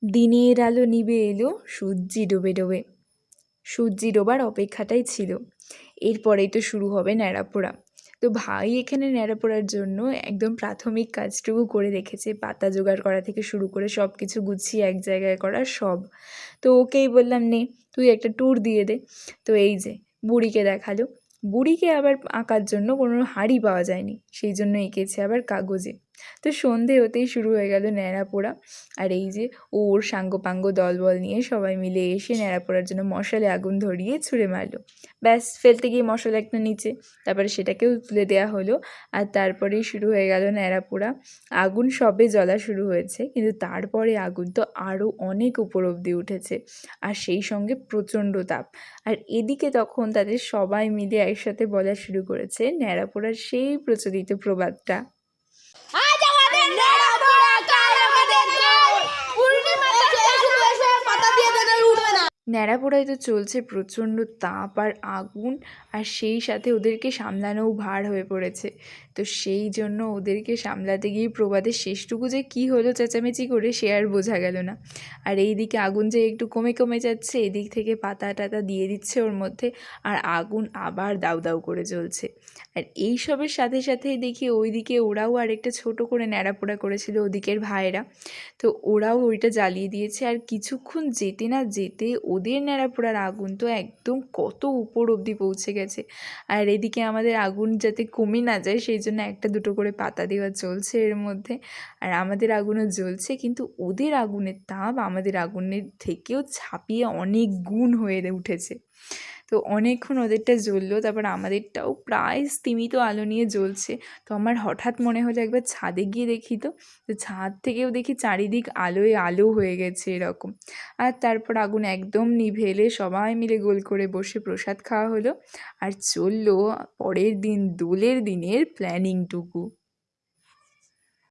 দিনের আলো নিভে এলো, সূর্যি ডোবে ডোবে। সূর্যি ডোবার অপেক্ষাটাই ছিল। এরপরেই তো শুরু হবে ন্যাড়াপোড়া। তো ভাই এখানে ন্যাড়াপোড়ার জন্য একদম প্রাথমিক কাজটুকু করে রেখেছে, পাতা জোগাড় করা থেকে শুরু করে সব কিছু গুছিয়ে এক জায়গায় করা সব। তো ওকেই বললাম, নে তুই একটা ট্যুর দিয়ে দে। তো এই যে বুড়িকে দেখালো। বুড়িকে আবার আঁকার জন্য কোনো হাঁড়ি পাওয়া যায়নি, সেই জন্য এঁকেছে আবার কাগজে। তো সন্ধে হতেই শুরু হয়ে গেল ন্যাড়াপোড়া। আর এই যে ওর সাঙ্গপাঙ্গ দলবল নিয়ে সবাই মিলে এসে ন্যাড়া পোড়ার জন্য মশালে আগুন ধরিয়ে ছুঁড়ে মারলো। ব্যাস, ফেলতে গিয়ে মশাল একটা নিচে, তারপরে সেটাকেও তুলে দেওয়া হলো। আর তারপরেই শুরু হয়ে গেল ন্যাড়া পোড়া। আগুন সবে জ্বলা শুরু হয়েছে, কিন্তু তারপরে আগুন তো আরও অনেক উপর অবধি উঠেছে, আর সেই সঙ্গে প্রচণ্ড তাপ। আর এদিকে তখন তাদের সবাই মিলে একসাথে বলা শুরু করেছে ন্যাড়া পোড়ার সেই প্রচলিত প্রবাদটা। আজ আমাদের ন্যাড়াপোড়া, কাল আমাদের দোল, পূর্ণিমাতে এসে এসে পাতা দিয়ে দেন আর উঠবে না। ন্যাড়াপোড়ায় তো চলছে প্রচণ্ড তাপ আর আগুন, আর সেই সাথে ওদেরকে সামলানোও ভার হয়ে পড়েছে। তো সেই জন্য ওদেরকে সামলাতে গিয়ে প্রবাদের শেষটুকু যে কী হলো চেঁচামেচি করে, সে আর বোঝা গেল না। আর এই দিকে আগুন যে একটু কমে কমে যাচ্ছে, এদিক থেকে পাতা টাতা দিয়ে দিচ্ছে ওর মধ্যে, আর আগুন আবার দাউ দাউ করে জ্বলছে। আর এই সবের সাথে সাথেই দেখি ওইদিকে ওরাও আরেকটা ছোট করে ন্যাড়াপোড়া করেছিল ওদিকের ভাইয়েরা। তো ওরাও ওইটা জ্বালিয়ে দিয়েছে, আর কিছুক্ষণ যেতে না যেতে ওদের ন্যাড়াপোড়ার আগুন তো একদম কত উপর অবধি পৌঁছে গেছে। আর এদিকে আমাদের আগুন যাতে কমে না যায় সেই জন্য একটা দুটো করে পাতা দেওয়া চলছে এর মধ্যে। আর আমাদের আগুনও জ্বলছে, কিন্তু ওদের আগুনের তাপ আমাদের আগুনের থেকেও ছাপিয়ে অনেক গুণ হয়ে উঠেছে। তো অনেকক্ষণ ওদেরটা জ্বললো, তারপর আমাদেরটাও প্রায় স্তিমিত আলো নিয়ে জ্বলছে। তো আমার হঠাৎ মনে হলো একবার ছাদে গিয়ে দেখি। তো ছাদ থেকেও দেখি চারিদিক আলোয় আলো হয়ে গেছে এরকম। আর তারপর আগুন একদম নিভে এলে সবাই মিলে গোল করে বসে প্রসাদ খাওয়া হলো, আর চললো পরের দিন দোলের দিনের প্ল্যানিংটুকু।